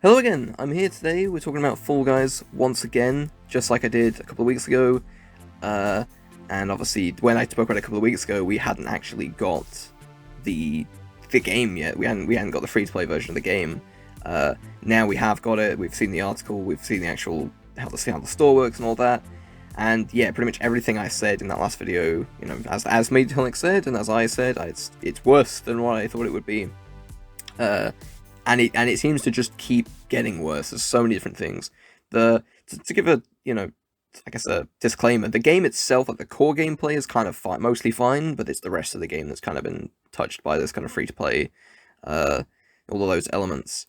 Hello again, I'm here today, we're talking about Fall Guys once again, just like I did a couple of weeks ago, and obviously when I spoke about it a couple of weeks ago, we hadn't actually got the game yet, we hadn't got the free-to-play version of the game. Now we have got it, we've seen the article, we've seen the actual, how the store works and all that, and yeah, pretty much everything I said in that last video, you know, as Mediatonic said, and as I said, it's worse than what I thought it would be. And it seems to just keep getting worse. There's so many different things. To give a, you know, I guess a disclaimer, the game itself, like the core gameplay, is kind of mostly fine, but it's the rest of the game that's kind of been touched by this kind of free-to-play, all of those elements.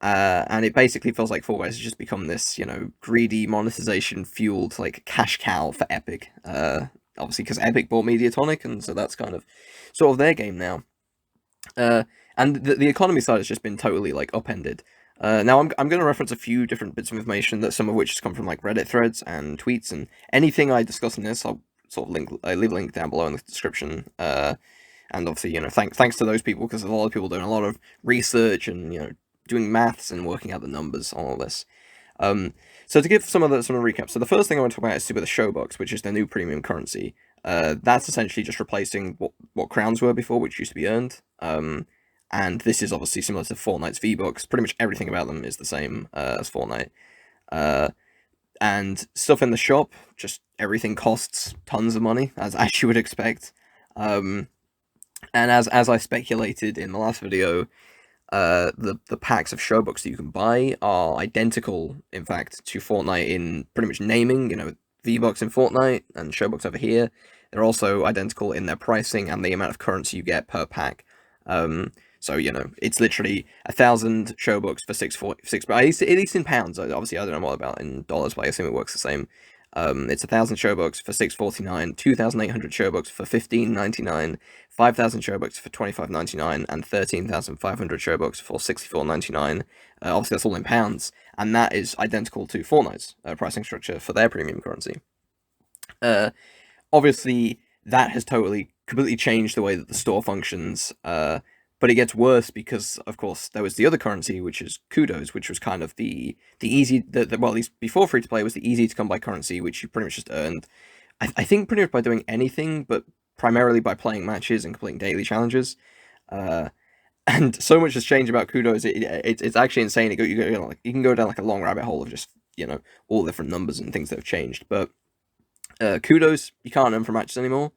And it basically feels like Fall Guys has just become this, you know, greedy monetization-fueled, like, cash cow for Epic. Obviously, because Epic bought Mediatonic, and so that's kind of sort of their game now. And the economy side has just been totally, like, upended. Now, I'm going to reference a few different bits of information, that some of which has come from, like, Reddit threads and tweets, and anything I discuss in this, I'll sort of leave a link down below in the description. And obviously, you know, thanks to those people, because there's a lot of people doing a lot of research and, you know, doing maths and working out the numbers on all this. So to give some of the recap, so the first thing I want to talk about is with the Showbox, which is their new premium currency. That's essentially just replacing what crowns were before, which used to be earned. And this is obviously similar to Fortnite's V-Bucks. Pretty much everything about them is the same as Fortnite. And stuff in the shop, just everything costs tons of money, as you would expect. And as I speculated in the last video, the packs of Showbucks that you can buy are identical, in fact, to Fortnite in pretty much naming. You know, V-Bucks in Fortnite and Showbucks over here. They're also identical in their pricing and the amount of currency you get per pack. So, you know, it's literally 1,000 Showbucks for six, but at least in pounds. Obviously, I don't know what about in dollars, but I assume it works the same. It's 1,000 Showbucks for $6.49, 2,800 Showbucks for $15.99, 5,000 Showbucks for $25.99, and 13,500 Showbucks for $64.99. Obviously, that's all in pounds, and that is identical to Fortnite's pricing structure for their premium currency. Obviously, that has completely changed the way that the store functions. But it gets worse because, of course, there was the other currency, which is Kudos, which was kind of the easy, well, at least before free-to-play, was the easy-to-come-by currency, which you pretty much just earned, I think, pretty much by doing anything, but primarily by playing matches and completing daily challenges. And so much has changed about Kudos, it's actually insane. You can go down, like, a long rabbit hole of just, you know, all the different numbers and things that have changed. But Kudos, you can't earn from matches anymore.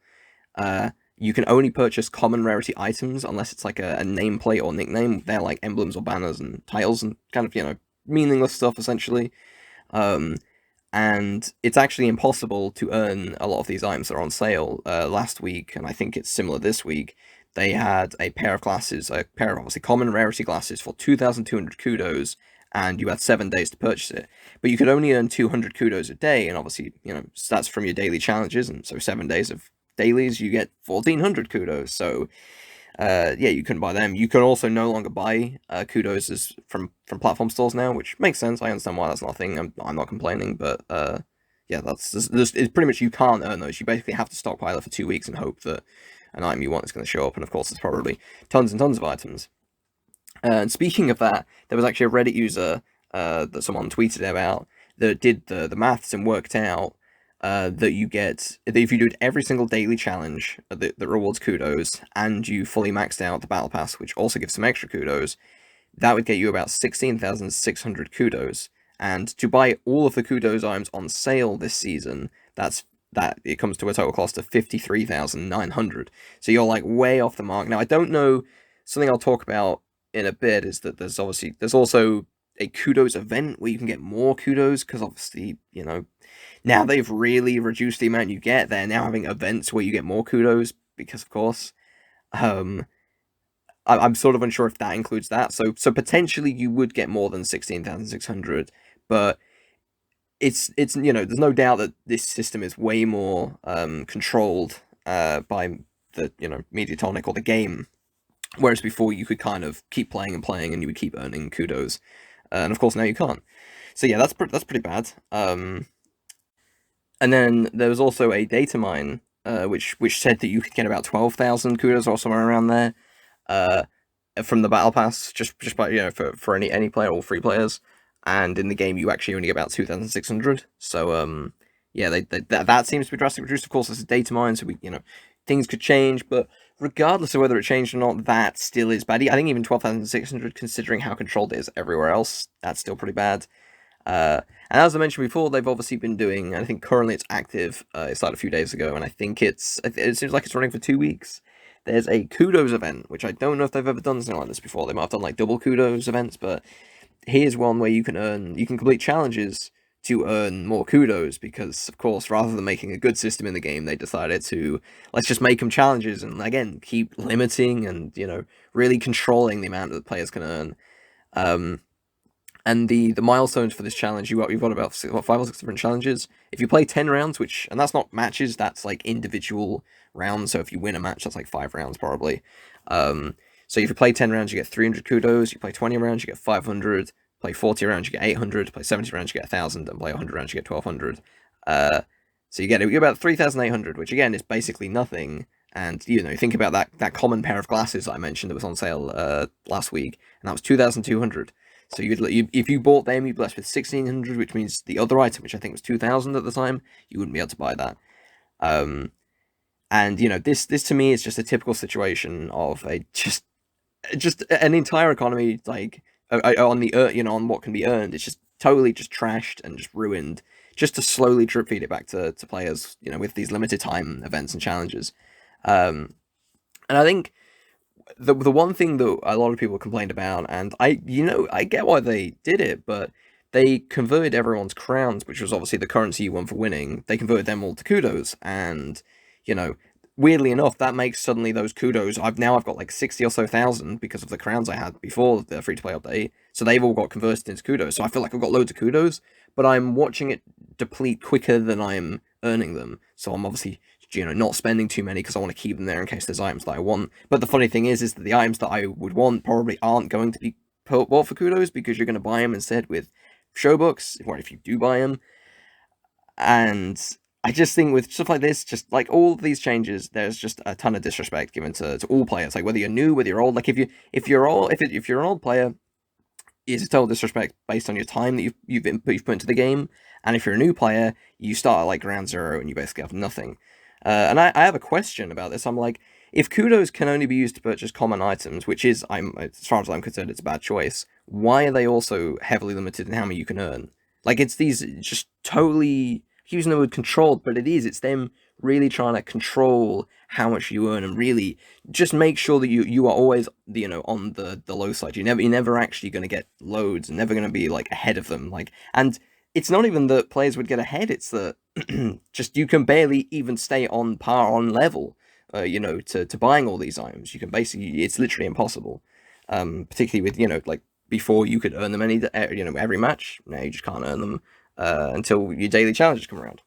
You can only purchase common rarity items unless it's like a nameplate or nickname. They're like emblems or banners and titles and kind of, you know, meaningless stuff, essentially. And it's actually impossible to earn a lot of these items that are on sale. Last week, and I think it's similar this week, they had a pair of glasses, a pair of obviously common rarity glasses for 2,200 Kudos, and you had 7 days to purchase it. But you could only earn 200 Kudos a day, and obviously, you know, that's from your daily challenges, and so 7 days of dailies, you get 1,400 Kudos, so yeah, you couldn't buy them. You can also no longer buy Kudos from platform stores now, which makes sense. I understand why that's not a thing. I'm not complaining, but yeah, it's pretty much you can't earn those. You basically have to stockpile it for 2 weeks and hope that an item you want is going to show up, and of course, there's probably tons and tons of items. And speaking of that, there was actually a Reddit user that someone tweeted about that did the maths and worked out that you get, if you do every single daily challenge that rewards Kudos, and you fully maxed out the Battle Pass, which also gives some extra Kudos, that would get you about 16,600 Kudos. And to buy all of the Kudos items on sale this season, it comes to a total cost of 53,900. So you're like way off the mark. Now, I don't know, something I'll talk about in a bit is that there's also a Kudos event where you can get more Kudos, because obviously, you know, now they've really reduced the amount you get. They're now having events where you get more Kudos, because of course. I'm sort of unsure if that includes that. So potentially you would get more than 16,600, but it's you know, there's no doubt that this system is way more controlled by the, you know, Mediatonic or the game, whereas before you could kind of keep playing and you would keep earning Kudos, and of course now you can't. So yeah, that's pretty bad. And then there was also a Datamine, which said that you could get about 12,000 Kudos or somewhere around there. from the battle pass, just by for any player or free players, and in the game you actually only get about 2,600. So yeah, that seems to be drastically reduced. Of course, it's a data mine, so things could change, but regardless of whether it changed or not, that still is bad. I think even 12,600, considering how controlled it is everywhere else, that's still pretty bad. And as I mentioned before, they've obviously been doing, I think currently it's active, it started a few days ago, and I think it seems like it's running for 2 weeks. There's a Kudos event, which I don't know if they've ever done something like this before. They might have done like double Kudos events, but here's one where you can complete challenges to earn more Kudos, because of course, rather than making a good system in the game, they decided to, let's just make them challenges, and again, keep limiting and, really controlling the amount that the players can earn. And the milestones for this challenge, you've got about 5 or 6 different challenges. If you play 10 rounds, and that's not matches, that's like individual rounds. So if you win a match, that's like 5 rounds probably. So if you play 10 rounds, you get 300 Kudos. You play 20 rounds, you get 500. Play 40 rounds, you get 800. Play 70 rounds, you get 1,000. And play 100 rounds, you get 1,200. So you get about 3,800, which again is basically nothing. And think about that common pair of glasses that I mentioned that was on sale last week, and that was 2,200. So if you bought them, you'd be left with 1,600, which means the other item, which I think was 2,000 at the time, you wouldn't be able to buy that. And this to me is just a typical situation of just an entire economy like on the on what can be earned. It's just totally just trashed and just ruined, just to slowly drip feed it back to players, with these limited time events and challenges. And I think the one thing that a lot of people complained about, and I get why they did it, but they converted everyone's crowns, which was obviously the currency you won for winning. They converted them all to Kudos, and weirdly enough, that makes suddenly those Kudos. I've got like 60 or so thousand because of the crowns I had before the free to play update. So they've all got converted into Kudos. So I feel like I've got loads of Kudos, but I'm watching it deplete quicker than I'm earning them. So I'm obviously not spending too many because I want to keep them there in case there's items that I want. But the funny thing is that the items that I would want probably aren't going to be bought for Kudos, because you're going to buy them instead with Showbooks, or if you do buy them. And I just think with stuff like this, just like all of these changes, there's just a ton of disrespect given to all players. Like whether you're new, whether you're old. Like if you're an old player, it's a total disrespect based on your time that you've put into the game. And if you're a new player, you start at like ground zero and you basically have nothing. And I have a question about this. I'm like, if Kudos can only be used to purchase common items, which is, as far as I'm concerned, it's a bad choice, why are they also heavily limited in how many you can earn? Like, it's these just totally, using the word controlled, but it's them really trying to control how much you earn and really just make sure that you are always, on the low side. You're never actually going to get loads, and never going to be, like, ahead of them. Like, and it's not even that players would get ahead, it's that just you can barely even stay on par, on level, to buying all these items. You can basically, it's literally impossible. Particularly with, like, before you could earn them every match. Now you just can't earn them until your daily challenges come around.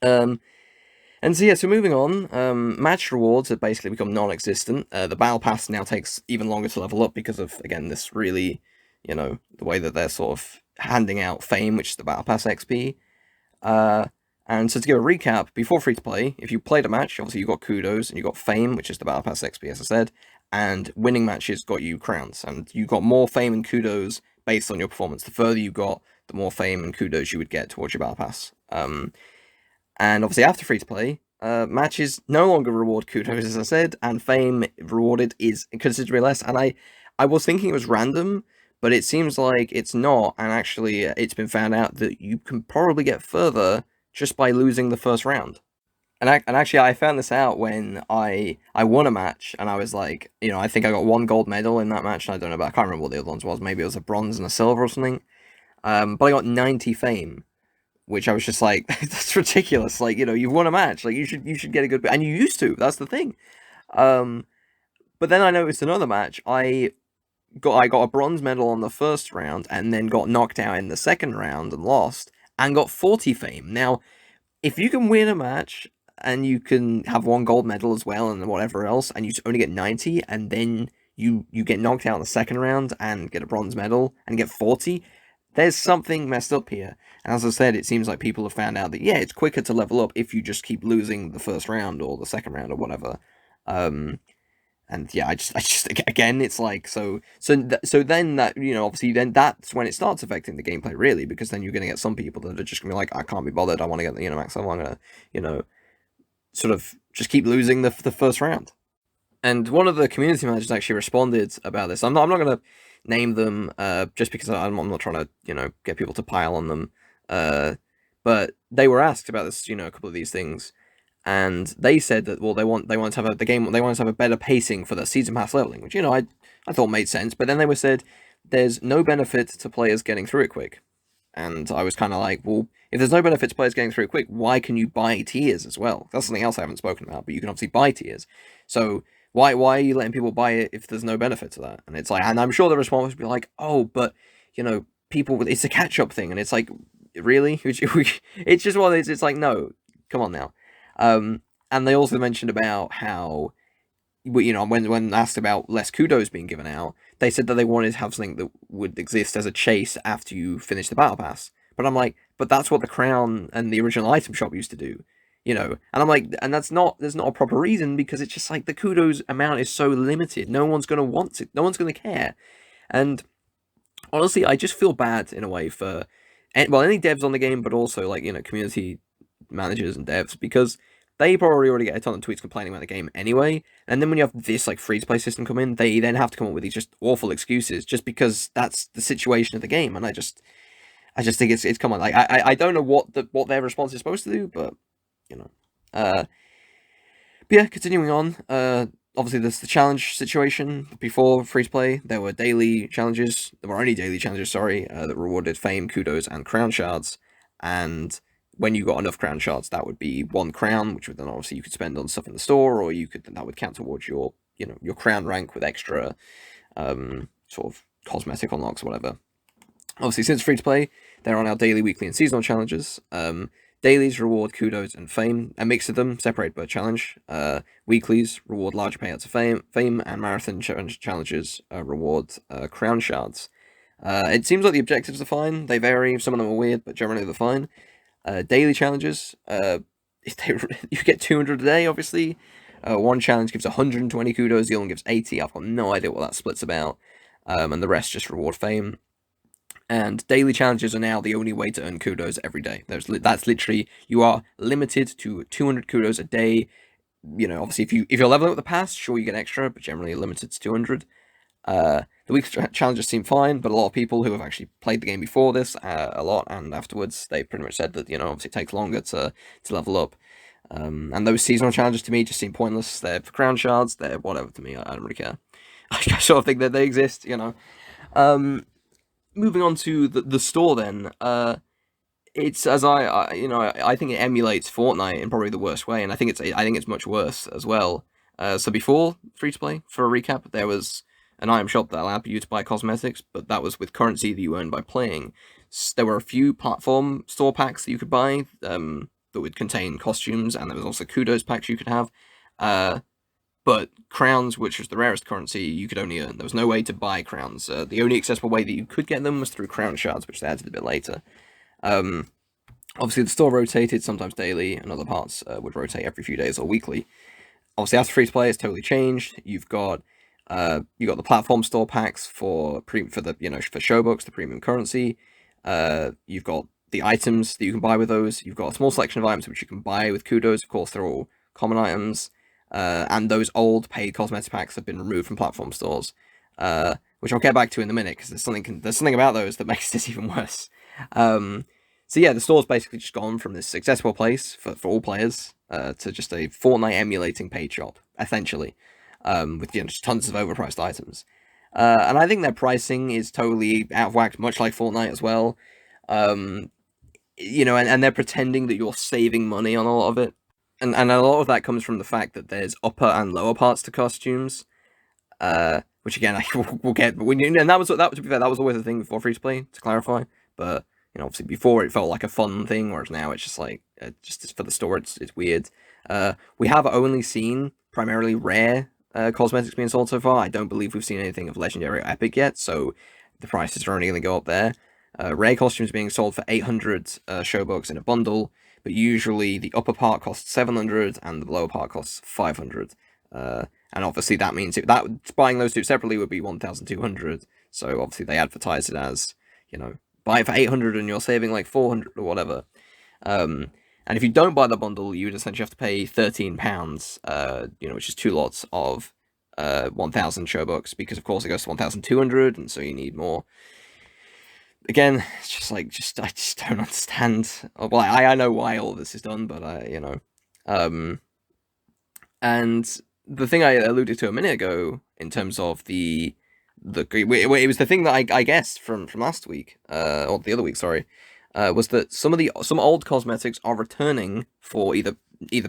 And so, yeah, so moving on, match rewards have basically become non-existent. The battle pass now takes even longer to level up because of, again, this really, the way that they're sort of handing out fame, which is the battle pass XP. And so to give a recap, before free-to-play, if you played a match, obviously you got Kudos, and you got fame, which is the battle pass XP, as I said, and winning matches got you crowns, and you got more fame and Kudos based on your performance. The further you got, the more fame and Kudos you would get towards your battle pass. And obviously after free-to-play, matches no longer reward Kudos, as I said, and fame rewarded is considerably less. And I was thinking it was random, but it seems like it's not, and actually it's been found out that you can probably get further just by losing the first round. And actually I found this out when I won a match, and I was like, I think I got 1 gold medal in that match, and I don't know, but I can't remember what the other ones was. Maybe it was a bronze and a silver or something. But I got 90 fame, which I was just like, that's ridiculous. Like, you've won a match. Like, you should get a good, and you used to. That's the thing. But then I noticed another match. I got a bronze medal on the first round, and then got knocked out in the second round and lost, and got 40 fame. Now, if you can win a match and you can have 1 gold medal as well and whatever else, and you only get 90, and then you get knocked out in the second round and get a bronze medal and get 40, there's something messed up here. And as I said, it seems like people have found out that, yeah, it's quicker to level up if you just keep losing the first round or the second round or whatever. And yeah, I just again, it's like so then that obviously then that's when it starts affecting the gameplay really, because then you're gonna get some people that are just gonna be like, I can't be bothered, I want to get max level, I'm gonna sort of just keep losing the first round. And one of the community managers actually responded about this. I'm not gonna name them just because I'm not trying to get people to pile on them. But they were asked about this, a couple of these things, and they said that they want to have they want to have a better pacing for the season pass leveling, which I thought made sense. But then they were said there's no benefit to players getting through it quick, and I was kind of like, well, if there's no benefit to players getting through it quick, why can you buy tiers as well? That's something else I haven't spoken about, but you can obviously buy tiers. So why are you letting people buy it if there's no benefit to that? And it's like, and I'm sure the response would be like, oh, but people, it's a catch up thing, and it's like, really? It's just one of these. It's like, no, come on now. And they also mentioned about how, when asked about less kudos being given out, they said that they wanted to have something that would exist as a chase after you finish the battle pass. But I'm like, but that's what the crown and the original item shop used to do, And I'm like, and there's not a proper reason, because it's just like the kudos amount is so limited. No one's gonna want it. No one's gonna care. And honestly, I just feel bad in a way for, any devs on the game, but also like community managers and devs, because they probably already get a ton of tweets complaining about the game anyway, and then when you have this like free-to-play system come in, they then have to come up with these just awful excuses just because that's the situation of the game, and I just think it's come on, like I don't know what their response is supposed to do, but but yeah, continuing on, obviously there's the challenge situation. Before free-to-play, there were daily challenges, there were only daily challenges, sorry, that rewarded fame, kudos, and crown shards, and when you got enough crown shards, that would be 1 crown, which would then obviously you could spend on stuff in the store, or that would count towards your your crown rank with extra sort of cosmetic unlocks or whatever. Obviously, since free to play, there are now daily, weekly, and seasonal challenges. Dailies reward kudos and fame, a mix of them separated by challenge. Weeklies reward larger payouts of fame, and marathon challenges reward crown shards. It seems like the objectives are fine. They vary. Some of them are weird, but generally they're fine. Daily challenges, you get 200 a day, obviously. One challenge gives 120 kudos, the other one gives 80. I've got no idea what that split's about. And the rest just reward fame. And daily challenges are now the only way to earn kudos every day. That's literally, you are limited to 200 kudos a day. Obviously, if you're leveling up the pass, sure, you get extra, but generally limited to 200. The weekly challenges seem fine, but a lot of people who have actually played the game before this a lot and afterwards, they pretty much said that obviously it takes longer to level up. And those seasonal challenges to me just seem pointless. They're for crown shards. They're whatever to me. I don't really care. I sort of think that they exist. Moving on to the store then. It's as I think it emulates Fortnite in probably the worst way, and I think it's much worse as well. So before free to play, for a recap, there was an item shop that allowed you to buy cosmetics, but that was with currency that you earned by playing. There were a few platform store packs that you could buy that would contain costumes, and there was also kudos packs you could have. But crowns, which was the rarest currency, you could only earn. There was no way to buy crowns. The only accessible way that you could get them was through crown shards, which they added a bit later. Obviously, the store rotated, sometimes daily, and other parts would rotate every few days or weekly. Obviously, after free to play, it's totally changed. You've got the platform store packs for showbooks, the premium currency. You've got the items that you can buy with those. You've got a small selection of items which you can buy with kudos. Of course, they're all common items. And those old paid cosmetic packs have been removed from platform stores, which I'll get back to in a minute, because there's something about those that makes this even worse. So yeah, the store's basically just gone from this accessible place for all players to just a Fortnite-emulating paid shop, essentially, with just tons of overpriced items. And I think their pricing is totally out of whack, much like Fortnite as well. And they're pretending that you're saving money on a lot of it. And a lot of that comes from the fact that there's upper and lower parts to costumes, which again we'll get. But and that was to be fair, that was always a thing before free to play, to clarify. But obviously before it felt like a fun thing, whereas now it's just like just for the store, it's weird. We have only seen primarily rare cosmetics being sold so far. I don't believe we've seen anything of legendary or epic yet, so the prices are only going to go up there. Rare costumes being sold for 800 showbucks in a bundle, but usually the upper part costs 700 and the lower part costs 500. And and obviously that means that buying those two separately would be 1,200. So obviously they advertise it as, buy it for 800 and you're saving like 400 or whatever. And if you don't buy the bundle, you would essentially have to pay £13, which is 2 lots of 1,000 Showbucks, because of course it goes to 1,200, and so you need more. Again, it's just I just don't understand. Well, I know why all of this is done, but and the thing I alluded to a minute ago in terms of it was the thing that I guessed from last week, or the other week, sorry, was that some old cosmetics are returning for either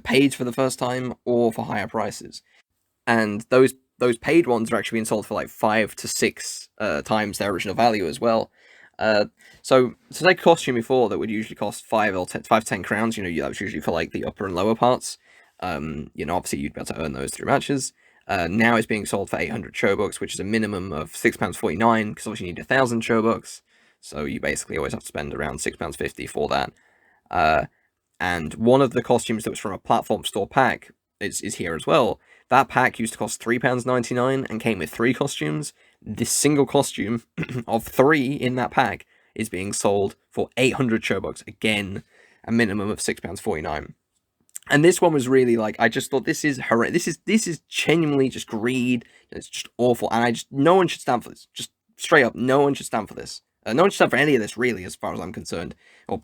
paid for the first time or for higher prices, and those paid ones are actually being sold for like 5 to 6 times their original value as well. So to take a costume before that would usually cost 5 to 10 crowns, that was usually for like the upper and lower parts. Obviously you'd be able to earn those through matches. Now it's being sold for 800 Showbucks, which is a minimum of £6.49, because obviously you need 1,000 Showbucks. So you basically always have to spend around £6.50 for that. And one of the costumes that was from a platform store pack is here as well. That pack used to cost £3.99 and came with 3 costumes. This single costume of 3 in that pack is being sold for 800 Showbucks. Again, a minimum of £6.49. And this one was really like, I just thought, this is horrendous. This is genuinely just greed. It's just awful. And no one should stand for this. Just straight up, no one should stand for this. No one should stand for any of this, really, as far as I'm concerned. Or,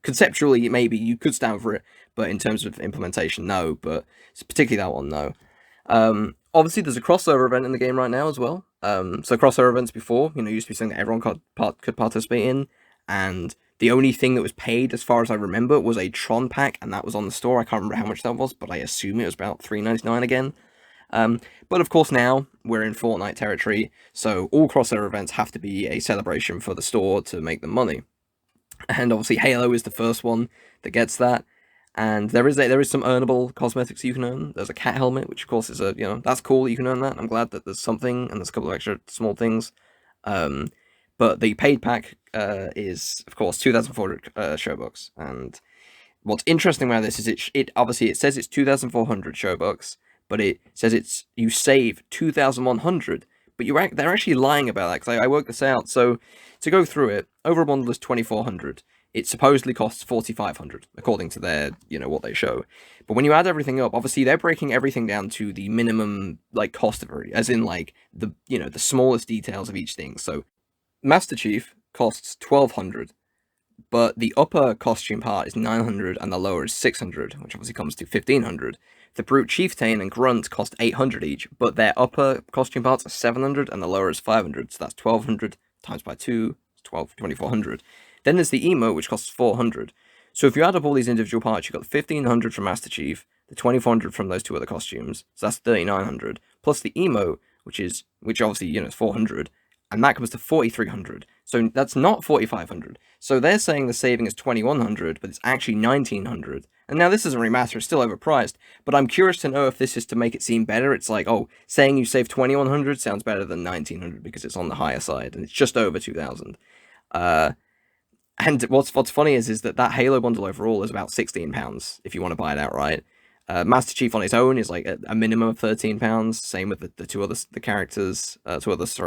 conceptually, maybe you could stand for it, but in terms of implementation, no. But particularly that one, no. Obviously, there's a crossover event in the game right now as well. So crossover events before, used to be something that everyone could participate in, and the only thing that was paid, as far as I remember, was a Tron pack, and that was on the store. I can't remember how much that was, but I assume it was about $3.99 again. But of course now, we're in Fortnite territory, so all crossover events have to be a celebration for the store to make them money. And obviously Halo is the first one that gets that, and there is some earnable cosmetics you can earn. There's a cat helmet, which of course is that's cool, you can earn that. I'm glad that there's something, and there's a couple of extra small things. But the paid pack is, of course, 2,400 Showbucks. And what's interesting about this is it obviously it says it's 2,400 Showbucks, but it says you save 2,100. But they're actually lying about that, because I worked this out. So to go through it, over a bundle is 2,400. It supposedly costs 4,500, according to their, what they show. But when you add everything up, obviously they're breaking everything down to the minimum, like, cost of it, as in, like, the smallest details of each thing. So Master Chief costs 1,200, but the upper costume part is 900 and the lower is 600, which obviously comes to 1,500. The Brute Chieftain and Grunt cost 800 each, but their upper costume parts are 700 and the lower is 500, so that's 1,200 times by 2, 2,400. Then there's the Emo, which costs 400. So if you add up all these individual parts, you've got the 1,500 from Master Chief, the 2,400 from those 2 other costumes, so that's 3,900, plus the Emo, which obviously, is 400, and that comes to 4,300. So that's not 4,500. So they're saying the saving is 2,100, but it's actually 1,900. And now this doesn't really matter, it's still overpriced, but I'm curious to know if this is to make it seem better. It's like, oh, saying you save 2,100 sounds better than 1,900 because it's on the higher side, and it's just over 2,000. And what's funny is that Halo bundle overall is about £16 if you want to buy it outright. Master Chief on its own is like a minimum of £13. Same with the two other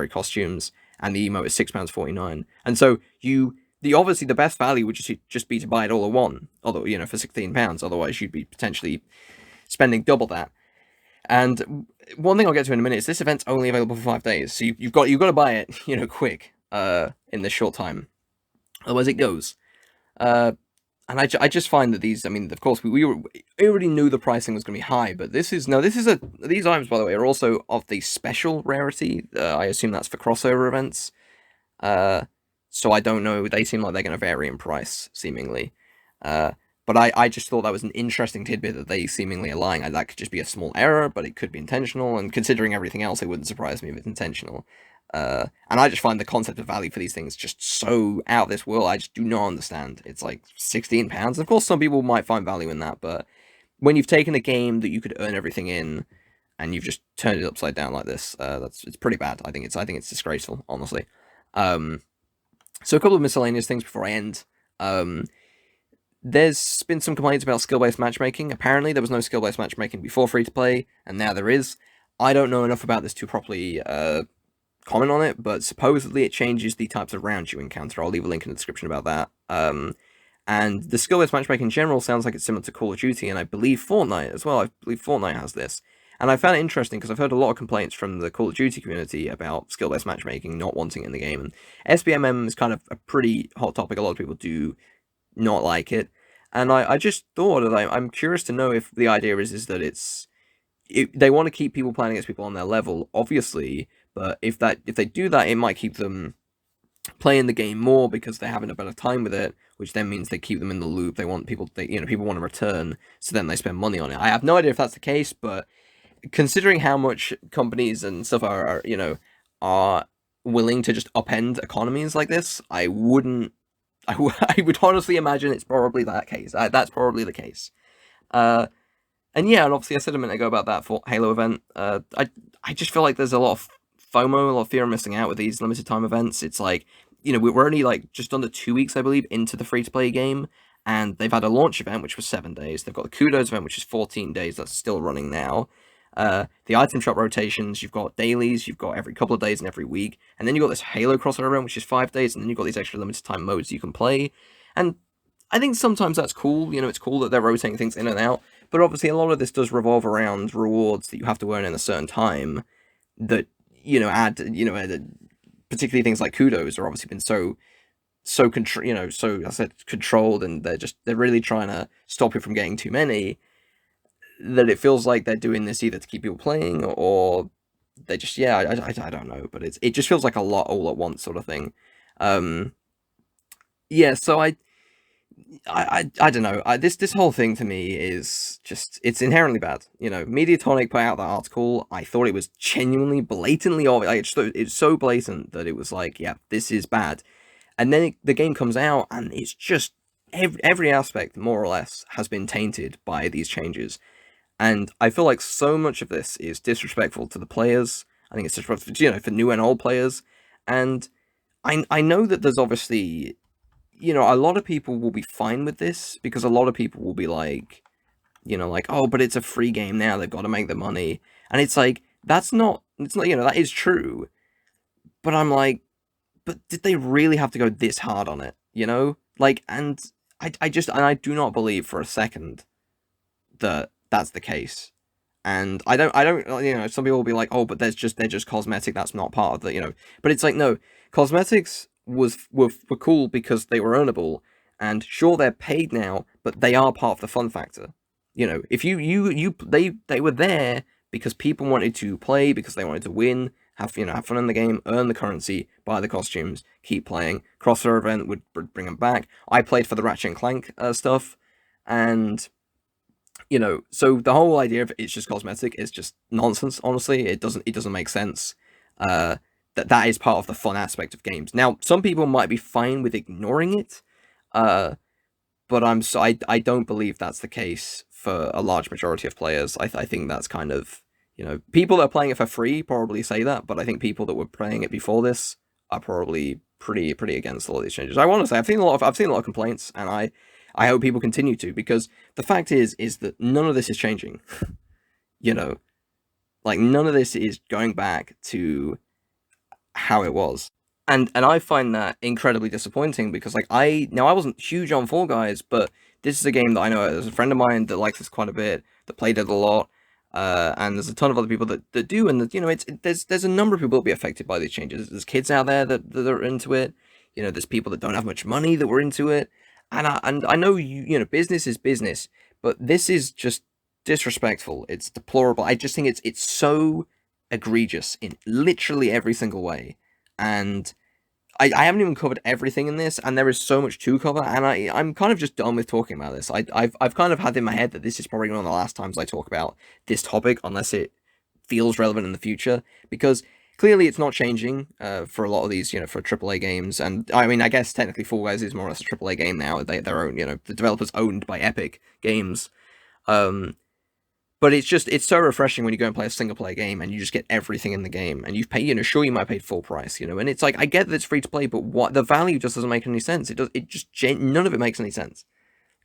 costumes, and the Emo is £6.49. And so obviously the best value would just be to buy it all at one, although for £16. Otherwise you'd be potentially spending double that. And one thing I'll get to in a minute is this event's only available for 5 days, so you've got to buy it quick in this short time. Otherwise it goes. And I just find that these, of course, we already knew the pricing was going to be high, but these items, by the way, are also of the special rarity. I assume that's for crossover events. So I don't know, they seem like they're going to vary in price, seemingly. But I just thought that was an interesting tidbit that they seemingly are lying. That could just be a small error, but it could be intentional, and considering everything else, it wouldn't surprise me if it's intentional. And I just find the concept of value for these things just so out of this world. I just do not understand. It's like £16. Of course, some people might find value in that, but when you've taken a game that you could earn everything in, and you've just turned it upside down like this, it's pretty bad. I think it's disgraceful, honestly. So a couple of miscellaneous things before I end. There's been some complaints about skill-based matchmaking. Apparently, there was no skill-based matchmaking before free-to-play, and now there is. I don't know enough about this to properly comment on it, but supposedly it changes the types of rounds you encounter. I'll leave a link in the description about that. And the skill-based matchmaking in general sounds like it's similar to Call of Duty, and I believe Fortnite as well. I believe Fortnite has this. And I found it interesting because I've heard a lot of complaints from the Call of Duty community about skill-based matchmaking, not wanting it in the game. And SBMM is kind of a pretty hot topic. A lot of people do not like it. And I just thought that I'm curious to know if the idea is that they want to keep people playing against people on their level, obviously, but if they do that, it might keep them playing the game more because they're having a better time with it, which then means they keep them in the loop. They want people, people want to return, so then they spend money on it. I have no idea if that's the case, but considering how much companies and stuff are willing to just upend economies like this, I would honestly imagine it's probably that case. That's probably the case. And yeah, and obviously I said a minute ago about that for Halo event. I just feel like there's a lot of FOMO, a lot of fear of missing out with these limited time events. It's like, we're only like just under 2 weeks, I believe, into the free-to-play game, and they've had a launch event, which was 7 days. They've got the Kudos event, which is 14 days. That's still running now. The item shop rotations, you've got dailies, you've got every couple of days and every week, and then you've got this Halo crossover event, which is 5 days, and then you've got these extra limited time modes you can play. And I think sometimes that's cool. It's cool that they're rotating things in and out, but obviously a lot of this does revolve around rewards that you have to earn in a certain time that, add, particularly things like Kudos are obviously been so I said controlled, and they're really trying to stop you from getting too many, that it feels like they're doing this either to keep people playing or they just, I don't know, but it just feels like a lot all at once sort of thing. So I don't know. This whole thing to me is just, it's inherently bad. Mediatonic put out that article. I thought it was genuinely, blatantly obvious. It's so blatant that it was like, yeah, this is bad. And then the game comes out, and it's just every aspect, more or less, has been tainted by these changes. And I feel like so much of this is disrespectful to the players. I think it's disrespectful, for new and old players. And I know that there's obviously, a lot of people will be fine with this because a lot of people will be like, oh, but it's a free game now. They've got to make the money. And it's like, it's not, that is true. But I'm like, but did they really have to go this hard on it? And I do not believe for a second that that's the case. And I don't, some people will be like, oh, but they're just cosmetic. That's not part of the, but it's like, no, cosmetics were cool because they were earnable, and sure, they're paid now, but they are part of the fun factor. If they were there because people wanted to play, because they wanted to win, have fun in the game, earn the currency, buy the costumes, keep playing. Crossover event would bring them back. I played for the Ratchet and Clank stuff, and so the whole idea of it's just cosmetic is just nonsense. Honestly, it doesn't make sense. That is part of the fun aspect of games. Now, some people might be fine with ignoring it, but I don't believe that's the case for a large majority of players. I think that's kind of, people that are playing it for free probably say that, but I think people that were playing it before this are probably pretty against all of these changes. I want to say I've seen a lot of complaints, and I hope people continue to, because the fact is that none of this is changing. None of this is going back to how it was. And I find that incredibly disappointing because I wasn't huge on Fall Guys, but this is a game that I know there's a friend of mine that likes this quite a bit, that played it a lot, and there's a ton of other people that do, and there's a number of people that will be affected by these changes. There's kids out there that are into it. There's people that don't have much money that were into it, and I know business is business, but this is just disrespectful. It's deplorable. I just think it's so egregious in literally every single way, and I haven't even covered everything in this, and there is so much to cover, and I'm kind of just done with talking about this. I've kind of had in my head that this is probably one of the last times I talk about this topic, unless it feels relevant in the future, because clearly it's not changing for a lot of these, for AAA games, and I mean, I guess technically Fall Guys is more or less a AAA game now. Their own, the developer's owned by Epic Games, but it's so refreshing when you go and play a single player game and you just get everything in the game, and you've paid, sure, you might have paid full price, and it's like, I get that it's free to play, but what the value just doesn't make any sense. None of it makes any sense.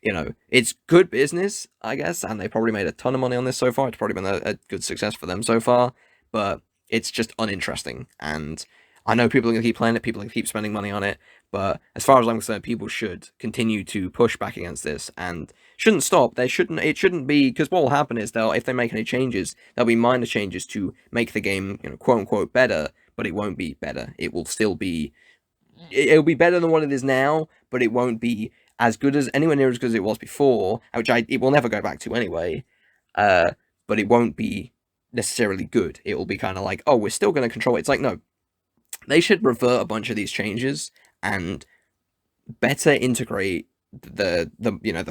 you know, it's good business, I guess, and they probably made a ton of money on this so far. It's probably been a good success for them so far, but it's just uninteresting. And I know people are going to keep playing it, people are going to keep spending money on it, but as far as I'm concerned, people should continue to push back against this and shouldn't stop. They shouldn't. It shouldn't be, because what will happen is if they make any changes, there'll be minor changes to make the game, quote unquote, better, but it won't be better. It will still be. It'll be better than what it is now, but it won't be as good as anywhere near as good as it was before, which it will never go back to anyway. But it won't be necessarily good. It will be kind of like, oh, we're still going to control it. It's like, no, they should revert a bunch of these changes and better integrate the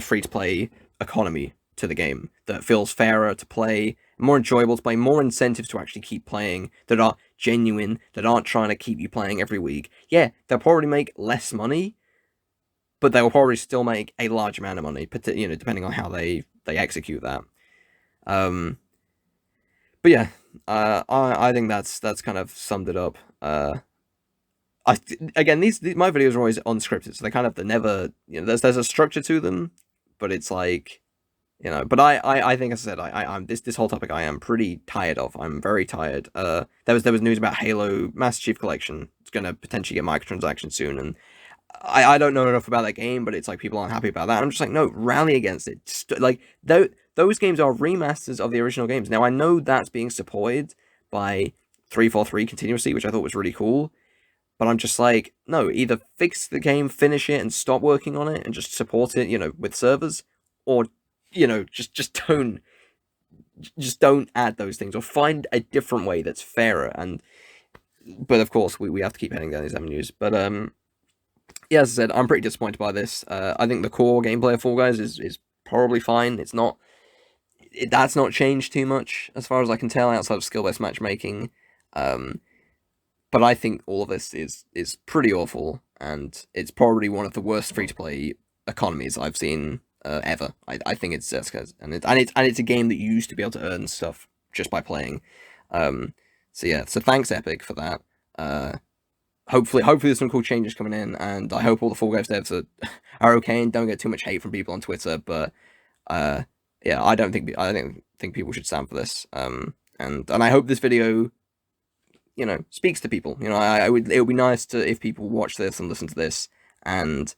free to play economy to the game that feels fairer to play, more enjoyable to play, more incentives to actually keep playing, that are genuine, that aren't trying to keep you playing every week. Yeah, they'll probably make less money, but they will probably still make a large amount of money, depending on how they execute that. But yeah, I think that's kind of summed it up. Again, these my videos are always unscripted, so they're never, there's a structure to them, but it's like, but I think, as I said, I'm this whole topic I am pretty tired of. I'm very tired. There was news about Halo Master Chief Collection. It's gonna potentially get microtransactions soon, and I don't know enough about that game, but it's like people aren't happy about that. I'm just like, no, rally against it. Those games are remasters of the original games. Now, I know that's being supported by 343 continuously, which I thought was really cool. But I'm just like, no, either fix the game, finish it, and stop working on it, and just support it, with servers, or, just don't add those things, or find a different way that's fairer. But of course, we have to keep heading down these avenues. But yeah, as I said, I'm pretty disappointed by this. I think the core gameplay of Fall Guys is probably fine. That's not changed too much as far as I can tell, outside of skill-based matchmaking. But I think all of this is pretty awful, and it's probably one of the worst free-to-play economies I've seen ever. I think it's and it's a game that you used to be able to earn stuff just by playing. So yeah, so thanks Epic for that. Hopefully there's some cool changes coming in, and I hope all the Fall Guys devs are okay and don't get too much hate from people on Twitter. But yeah, I don't think people should stand for this. And I hope this video, speaks to people. It would be nice if people watch this and listen to this, and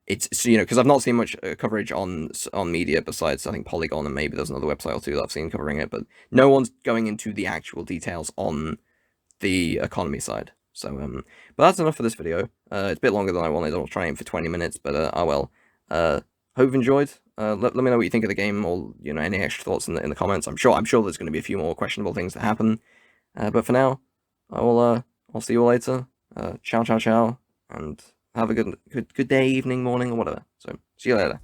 it's, because I've not seen much coverage on media besides, I think, Polygon, and maybe there's another website or two that I've seen covering it, but no one's going into the actual details on the economy side. So, but that's enough for this video. It's a bit longer than I wanted. I'll try aim for 20 minutes, but oh well. Hope you've enjoyed. Let me know what you think of the game, or any extra thoughts in the comments. I'm sure there's going to be a few more questionable things that happen. But for now, I'll see you all later. Ciao, ciao, ciao, and have a good day, evening, morning, or whatever. So, see you later.